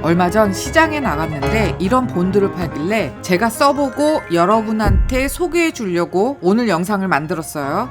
얼마 전 시장에 나갔는데 이런 본드를 팔길래 제가 써보고 여러분한테 소개해 주려고 오늘 영상을 만들었어요.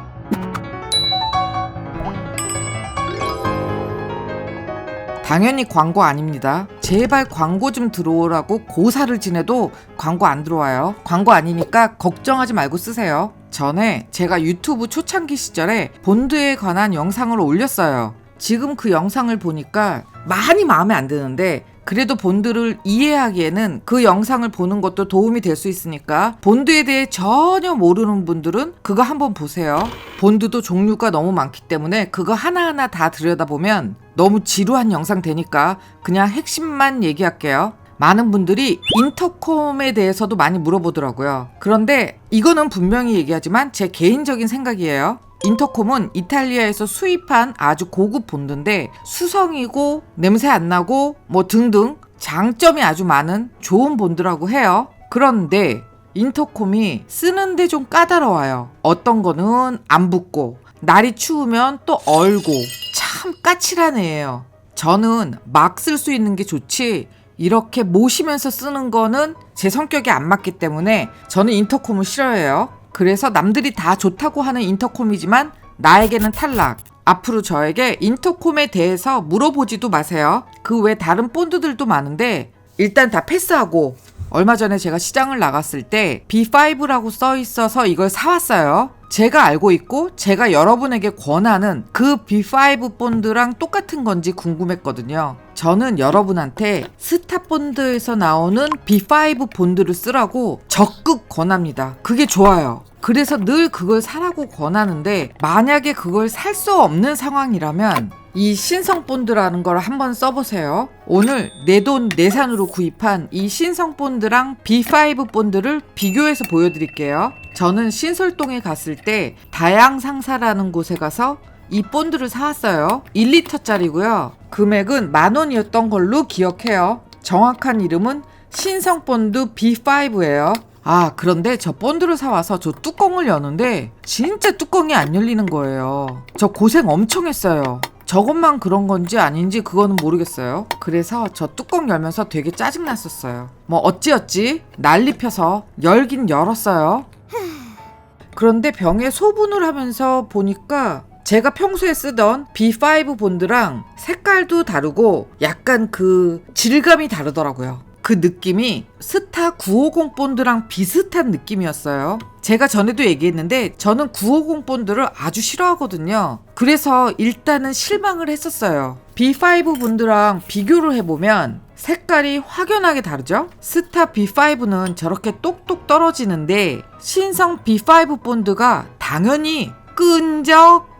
당연히 광고 아닙니다. 제발 광고 좀 들어오라고 고사를 지내도 광고 안 들어와요. 광고 아니니까 걱정하지 말고 쓰세요. 전에 제가 유튜브 초창기 시절에 본드에 관한 영상을 올렸어요. 지금 그 영상을 보니까 많이 마음에 안 드는데 그래도 본드를 이해하기에는 그 영상을 보는 것도 도움이 될 수 있으니까 본드에 대해 전혀 모르는 분들은 그거 한번 보세요. 본드도 종류가 너무 많기 때문에 그거 하나하나 다 들여다보면 너무 지루한 영상 되니까 그냥 핵심만 얘기할게요. 많은 분들이 인터콤에 대해서도 많이 물어보더라고요. 그런데 이거는 분명히 얘기하지만 제 개인적인 생각이에요. 인터콤은 이탈리아에서 수입한 아주 고급 본드인데 수성이고 냄새 안 나고 뭐 등등 장점이 아주 많은 좋은 본드라고 해요. 그런데 인터콤이 쓰는데 좀 까다로워요. 어떤 거는 안 붙고 날이 추우면 또 얼고 참 까칠한 애예요. 저는 막 쓸 수 있는 게 좋지 이렇게 모시면서 쓰는 거는 제 성격에 안 맞기 때문에 저는 인터콤을 싫어해요. 그래서 남들이 다 좋다고 하는 인터콤이지만 나에게는 탈락. 앞으로 저에게 인터콤에 대해서 물어보지도 마세요. 그 외 다른 본드들도 많은데 일단 다 패스하고 얼마 전에 제가 시장을 나갔을 때 B5라고 써 있어서 이걸 사왔어요. 제가 알고 있고 제가 여러분에게 권하는 그 B5 본드랑 똑같은 건지 궁금했거든요. 저는 여러분한테 스타 본드에서 나오는 B5 본드를 쓰라고 적극 권합니다. 그게 좋아요. 그래서 늘 그걸 사라고 권하는데 만약에 그걸 살 수 없는 상황이라면 이 신성 본드라는 걸 한번 써보세요. 오늘 내 돈 내산으로 구입한 이 신성 본드랑 B5 본드를 비교해서 보여드릴게요. 저는 신설동에 갔을 때 다양상사라는 곳에 가서 이 본드를 사왔어요. 1리터짜리고요. 금액은 10,000원이었던 걸로 기억해요. 정확한 이름은 신성 본드 B5예요. 그런데 저 본드를 사와서 저 뚜껑을 여는데 진짜 뚜껑이 안 열리는 거예요. 저 고생 엄청 했어요. 저것만 그런 건지 아닌지 그거는 모르겠어요. 그래서 저 뚜껑 열면서 되게 짜증났었어요. 뭐 어찌어찌 난리 펴서 열긴 열었어요. 그런데 병에 소분을 하면서 보니까 제가 평소에 쓰던 B5 본드랑 색깔도 다르고 약간 그 질감이 다르더라고요. 그 느낌이 스타 950 본드랑 비슷한 느낌이었어요. 제가 전에도 얘기했는데 저는 950 본드를 아주 싫어하거든요. 그래서 일단은 실망을 했었어요. B5 본드랑 비교를 해보면 색깔이 확연하게 다르죠? 스타 B5는 저렇게 똑똑 떨어지는데 신성 B5 본드가 당연히 끈적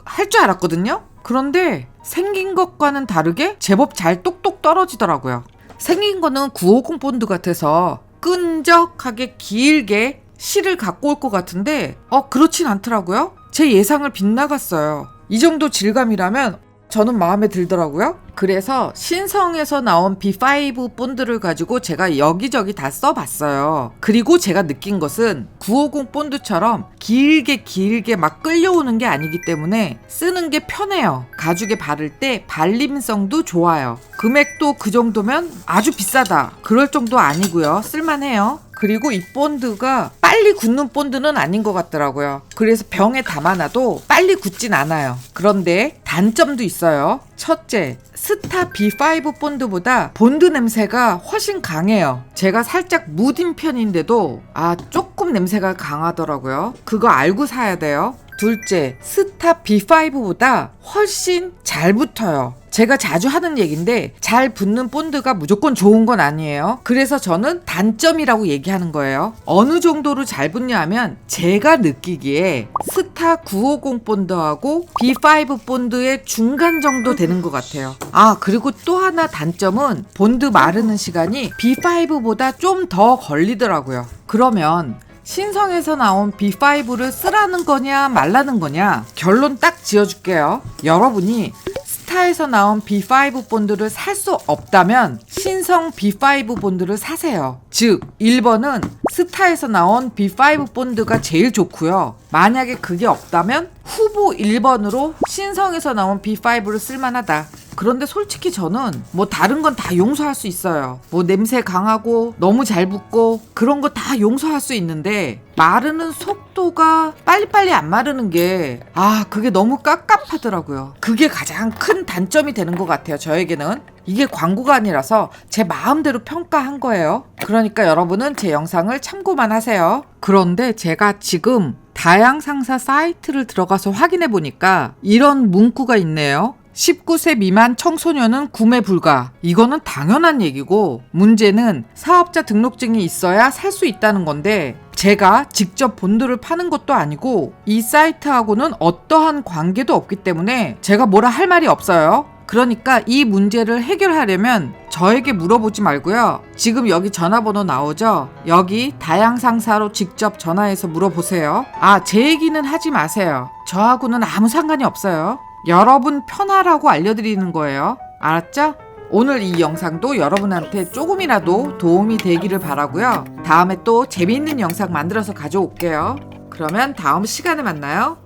할 줄 알았거든요? 그런데 생긴 것과는 다르게 제법 잘 똑똑 떨어지더라고요. 생긴 거는 950 본드 같아서 끈적하게 길게 실을 갖고 올 것 같은데 그렇진 않더라고요. 제 예상을 빗나갔어요. 이 정도 질감이라면 저는 마음에 들더라고요. 그래서 신성에서 나온 B5 본드를 가지고 제가 여기저기 다 써봤어요. 그리고 제가 느낀 것은 950 본드처럼 길게 막 끌려오는 게 아니기 때문에 쓰는 게 편해요. 가죽에 바를 때 발림성도 좋아요. 금액도 그 정도면 아주 비싸다 그럴 정도 아니고요. 쓸만해요. 그리고 이 본드가 빨리 굳는 본드는 아닌 것 같더라고요. 그래서 병에 담아놔도 빨리 굳진 않아요. 그런데 단점도 있어요. 첫째, 스타 B5 본드보다 본드 냄새가 훨씬 강해요. 제가 살짝 무딘 편인데도 조금 냄새가 강하더라고요. 그거 알고 사야 돼요. 둘째, 스타 B5보다 훨씬 잘 붙어요. 제가 자주 하는 얘기인데 잘 붙는 본드가 무조건 좋은 건 아니에요. 그래서 저는 단점이라고 얘기하는 거예요. 어느 정도로 잘 붙냐 하면 제가 느끼기에 스타 950 본드하고 B5 본드의 중간 정도 되는 것 같아요. 그리고 또 하나 단점은 본드 마르는 시간이 B5보다 좀 더 걸리더라고요. 그러면 신성에서 나온 B5를 쓰라는 거냐 말라는 거냐 결론 딱 지어줄게요. 여러분이 스타에서 나온 B5 본드를 살 수 없다면 신성 B5 본드를 사세요. 즉 1번은 스타에서 나온 B5 본드가 제일 좋고요. 만약에 그게 없다면 후보 1번으로 신성에서 나온 B5를 쓸만하다. 그런데 솔직히 저는 뭐 다른 건 다 용서할 수 있어요. 뭐 냄새 강하고 너무 잘 붓고 그런 거 다 용서할 수 있는데 마르는 속도가 빨리빨리 안 마르는 게 그게 너무 깝깝하더라고요. 그게 가장 큰 단점이 되는 것 같아요. 저에게는 이게 광고가 아니라서 제 마음대로 평가한 거예요. 그러니까 여러분은 제 영상을 참고만 하세요. 그런데 제가 지금 다양상사 사이트를 들어가서 확인해 보니까 이런 문구가 있네요. 19세 미만 청소년은 구매 불가. 이거는 당연한 얘기고, 문제는 사업자 등록증이 있어야 살 수 있다는 건데 제가 직접 본드를 파는 것도 아니고 이 사이트하고는 어떠한 관계도 없기 때문에 제가 뭐라 할 말이 없어요. 그러니까 이 문제를 해결하려면 저에게 물어보지 말고요. 지금 여기 전화번호 나오죠? 여기 다양상사로 직접 전화해서 물어보세요. 제 얘기는 하지 마세요. 저하고는 아무 상관이 없어요. 여러분 편하라고 알려드리는 거예요. 알았죠? 오늘 이 영상도 여러분한테 조금이라도 도움이 되기를 바라고요. 다음에 또 재미있는 영상 만들어서 가져올게요. 그러면 다음 시간에 만나요.